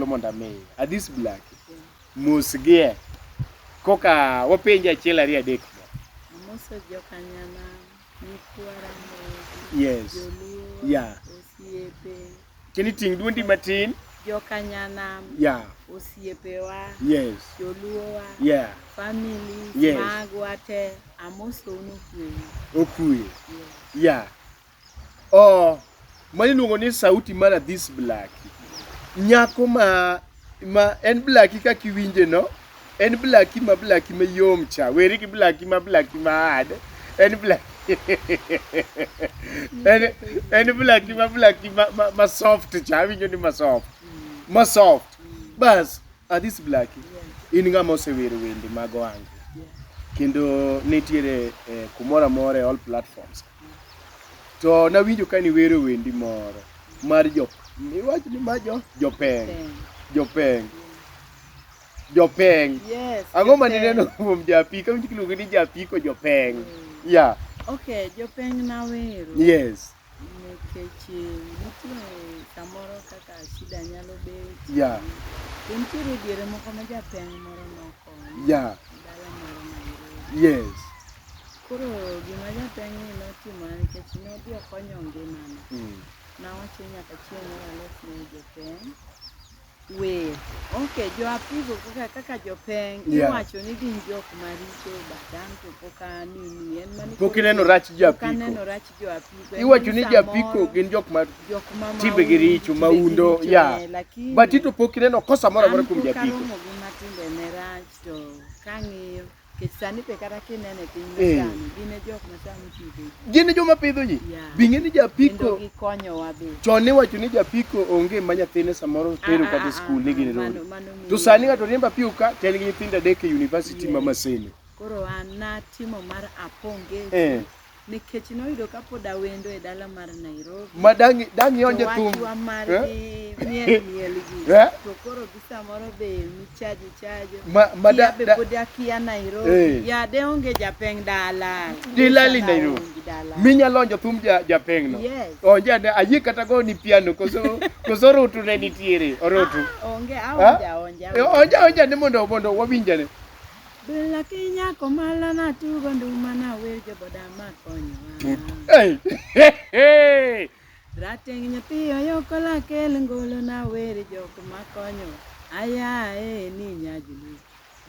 thuolo mondo ame. Adhis Blacky. Musgie. Koka wapenja achiel ariyo adek. Amoso jokanyana, nikwara yes. Joluo, yeah. Osiepe. Kini ting duondi matin? Jokanyana, yeah. Osiepewa, yes. Joluowa, yeah. family, yes. magwa te, amoso okuye. yeah. Oh, mani luongo ni sauti mar Adhis Blacky. Nyako ma en Blacky kaka iwinje no, en Blacky ma yom cha. Weri ki Blacky ma ad. En Blacky. en Blacky ma soft cha. Winjo ni ma soft. Ma soft. Bas, Adhis Blacky. In ng'ama osewero wende mag Ohangla. Kendo nitiere kumoro amora all platforms. To nawinjo ka ni wero wendi moro mar iwacho ni ma jopeng. Yes. Ang'o ma nineno kuom japiko? Winjo kiluongo ni japiko jopeng. Yeah. Okay, jopeng na wero. Yes. Nikech nitie samoro kaka shida nyalo bet. Yeah. Nitiere diere moko ma japeng moro noko. Yeah. Dala moro Nairobi. Yes. Koro gima japeng ni notimo nikech ne odhi okonyo ngimane. Nawacho nyaka chieng' alosne jopeng. Okay, jo apiko kaka jopeng iwacho ni gin jok maricho badan to poka nini en mani pokineno rach jo apiko. Pokineno rach jo apiko. Iwacho ni japiko gin jok ma timbe gi richo maundo ya. But to pokineno kosa moro amora kuom japiko. Karomo gi matinde ne rach to kang'iyo sani pe kata kinene piny sani gine jok masani pidho. Gine joma pidho ji. Bing'e ni japiko kendo gikonyowa be. Chon iwacho ni japiko onge ma nyathine samoro tero kata skul ni gine rodo. To sani ng'ato riembo apiko ka tel gi nyithindo adek e university ma Maseno. Koro an natimo mar aponge. Nikech noyudo ka pod awendo e dala mar Nairobi. Ma dangi onje thum. Wachwa mar miel gi. To koro gi samoro be michajo. Ma da pod akia Nairobi. Ya de onge japeng dala. Dilali Nairobi. Minyalo onjo thum japeng no. Yes. Onje ayie kata go ni piano koso rotu ne nitiere orotu. Onge aonja. Onja ne mondo wawinjane. Blacky nyako mala na tugo nduma na wer joboda makonyo. Rateng nyathi oyokola kel ngolo na wer jok makonyo. Aya ni nyajulu.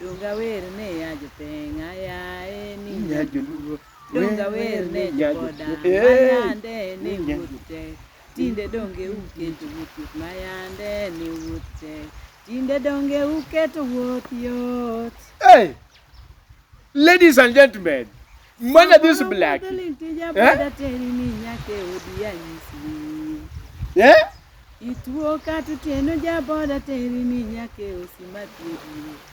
Donga wer ne ya jopeng. Aya ni nyajulu. Donga wer ne joboda. Mayande ni wutte. Tinde donge uketo wutte. Mayande ni wutte. Tinde donge uketo wutte yot. Hey! Ladies and gentlemen, man Adhis Blacky. Yeah? Ituo katu teno jaboda teri ni nyake osimati.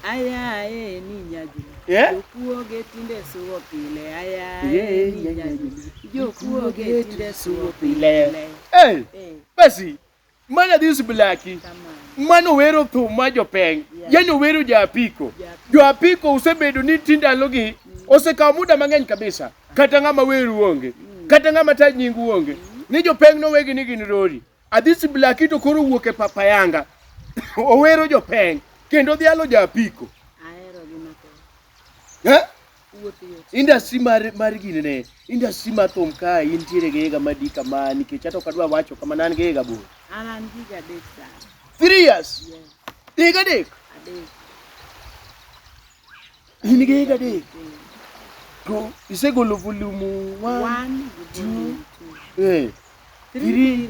Aya ni nyaju. Yeah? Jokuo getinde suwo pile. Aya ni nyaju. Jokuo getinde suwo pile. Hey! Basi, man Adhis Blacky. Mano wero thum ma jopeng. Yani wero japiko. Japiko usebedo ni tindalogi osekawo muda mang'eny kabisa. Kata ng'ama weru onge. Kata ng'ama taj nyingu onge. Ni jopeng no wegi ni gin rori. Adhis Blacky to koro wuok e papayanga. Owero jopeng kendo dhialo japiko. Ahero gima to. Industry mar ginene. Industry mar thum ka intiere gi higa madika ma nikech ato kadwa wacho kama nan gi higa bor. An higa adek sana. 3 years. Yes. Higa adek. In gi higa adek. To isegolo volume 1, 2, 3.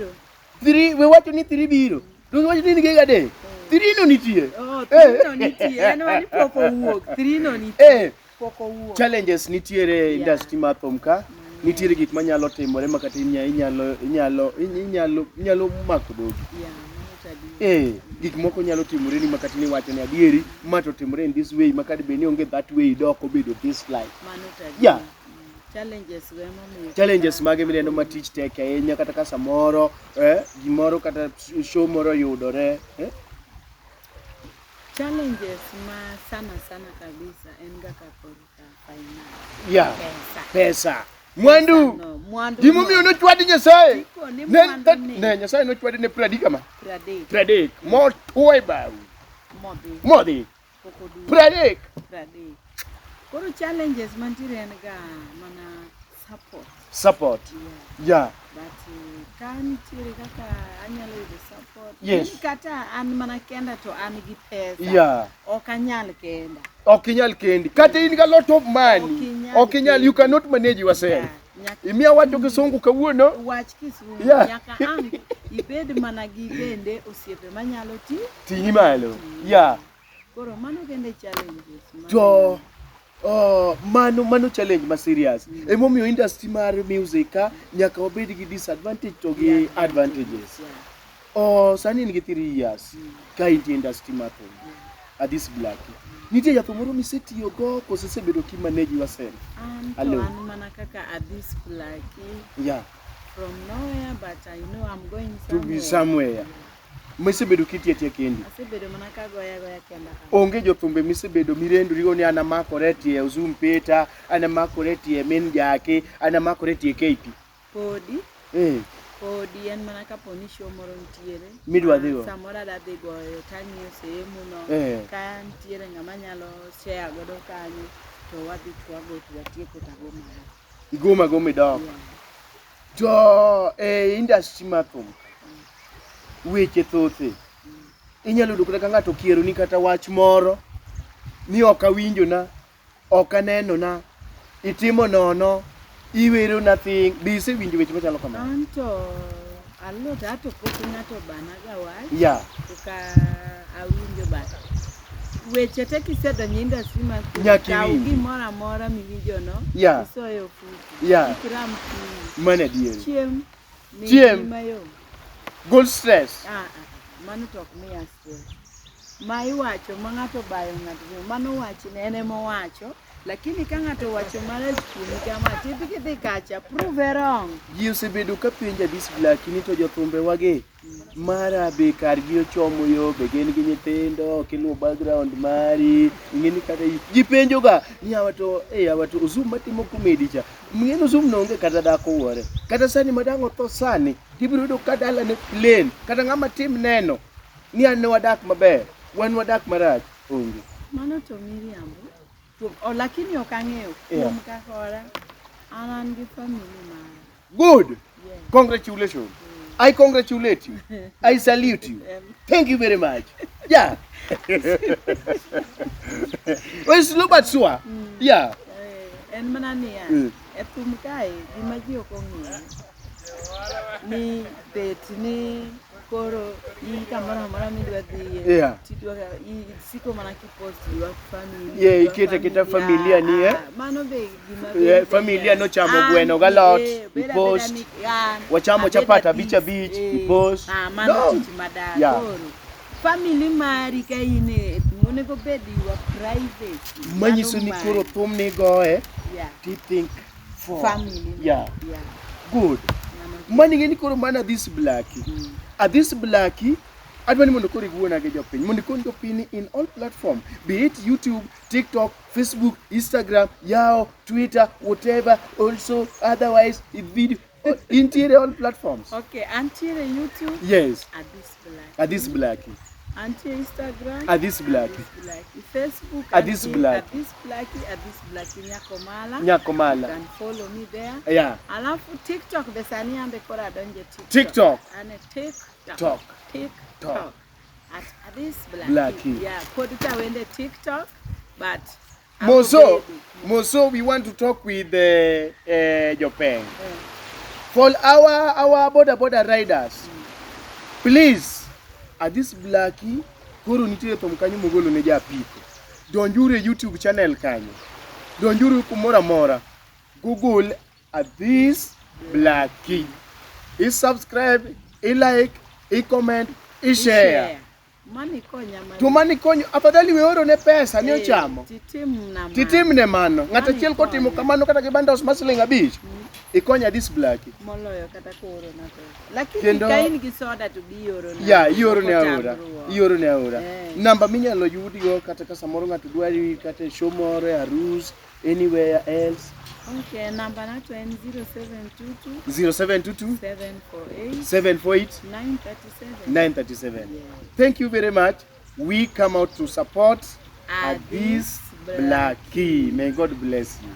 We wacho ni 3 biro. To wacho ni higa adek. 3 no nitie. Oh, 3 no nitie. En wani poko wuok. 3 no nitie. Poko wuok. Challenges nitiere industry mar thum ka. Nitiere gik manyalo timore makata inyalo mako dogi. Gik moko nyalo timore ni makata ni wacho ni adieri ma to timore in this way makata be ni onge that way doko bedo this life. Yeah. Challenges mage milendo ma tich tek ahinya kata ka samoro gimoro kata show moro yudore. Challenges ma sana kabisa en ga ka finance. Yeah. Pesa. Mwandu. Gimomiyo nochwadi Nyasaye. Ne Nyasaye nochwadi ne 30 kama. 30. Mo tuwe bawu. Modi. 30. Koro challenges mantiere en ga mana Support. Yeah. But kan tiere kaka anyalo yudo support. Yes. Kata an mana kenda to an gi pesa. Yeah. Ok anyal kenda. Ok inyal kendi. Kata in ga lot of money. Ok inyal, you cannot manage yourself. Imiya wacho kisungu kawuono. Wach kisungu. Yeah. Nyaka an ibed mana gi bende osiepe manyalo tingi malo. Yeah. Koro mano kende challenges. To mano challenge ma serious. Emomiyo industry mar music nyaka obed gi disadvantage to gi advantages. Sani in gi 3 years ka intie industry mar Adhis Blacky. Nitie yath moro misetiyo go kose sebedo ki manage yourself? An mana kaka Adhis Blacky. Yeah. From nowhere, but I know I'm going somewhere. To be somewhere. Misebedo kitiatia kendi. Asebedo mana ka goya kenda. Onge jothumbe misebedo mirendorigo ni ana makore tie Ozoom Peter, ana makore tie men jake, ana makore tie KP. Podi. Podi en mana ka poni show moro ntiere. Midwa dhigo. Samora da dhi goyo tanyo sehemu no. Ka ntiere ngama nyalo share godo kanyo to wadhi twago twatieko tagoma. Igoma midok. To industry mathum. Weche thothe. Inyalo yudo kata ng'ato kiero ni kata wach moro ni ok awinjo na, ok aneno na, itimo nono, iwero nothing. Bise winjo weche machalo kamano. Anto alot ato pok ng'ato bana ga wach. Yeah. Ka awinjo ba. Weche te kisedonjo industry ma nyaka gimoro amora miwinjo no. Yeah. Isoyo futi. Yeah. Ikram Mana diere. Chiem. Gold stress. Mano tok miya stress. Ma iwacho ma ng'ato bayo ng'ato mano wacho ne ene mo wacho, lakini ka ng'ato wacho mara chini kama tipiki kacha prove wrong. Ji osebedo ka penja Adhis Blacky ni to jothumbe wage mara be kar gi ochomo yo be gen gi nyithindo kiluo background mari ingeni kata ji penjo ga ni awato Ozoom matimo comedy cha mngeno Ozoom no onge kata dako wore kata sani madango to sani tibiro do kadala ne plain kata ngama tim neno ni an wadak maber wan wadak marach onge mano to miriambo lakini okang'eyo kuom kakora an gi family mara. Good. Yes. Congratulations. I congratulate you. I salute you. Thank you very much. Yeah. Well, slow but sure. Yeah. En manani ya. Etumkai dimaji okongi. Ni bet ni koro i kamera mara midwa dhi. Yeah. Tidwa siko mana ki post your family. Yeah, kita familia ni Mano be yeah, familia no chamo gweno galot. Post. Wachamo chapata bicha beach post. Mano tich madar. Yeah. Family mari ka ine ngone go bedi wa private. Manyiso ni koro thum ni goe. Yeah. Do you think for family? Yeah. Yeah. Good. Mani ngeni koro mana Adhis Blacky. Adhis Blacky adwani mondo koro iguona ge jopiny mondo kon jopiny in all platform, be it YouTube, TikTok, Facebook, Instagram, Yahoo, Twitter, whatever, also otherwise video interior all platforms. Okay, antiere YouTube. Yes. Adhis Blacky. Anti Instagram. Adhis Blacky. Facebook. Adhis Blacky. Adhis Blacky Nyakomala. Adhis. You can follow me there. Yeah. Alafu TikTok besani ambe kora donje TikTok. TikTok. Ane TikTok. At Adhis Blacky. Yeah, put it wende TikTok, but Moso, we want to talk with Japan. For our border riders, please, Adhis Blacky, koro nitie thum kanyo mogolo ne japiko. Donjure YouTube channel kanyo. Donjure kumora mora. Google Adhis Blacky. Subscribe, like, comment, share. Mani konya mani. To mani konyo afadhali we oro ne pesa ni ochamo. Titim ne mano. Ng'ata chiel kotimo kamano kata gi bandos masling abich. ikonya Adhis Blacky. Moloyo kata koro na pesa. Lakini Kendo- ka in gi soda to bioro na. Ya, ioro ne aora. Tamruok. Ioro ne aora. Eh. Namba minyalo yudgo kata ka samoro ng'ato dwari kata e show moro, e arus, anywhere else. Okay, namba nato en 0722 0722 748 748 937. 937. Yes. Thank you very much. We come out to support Adhis Adhis Blacky. May God bless you.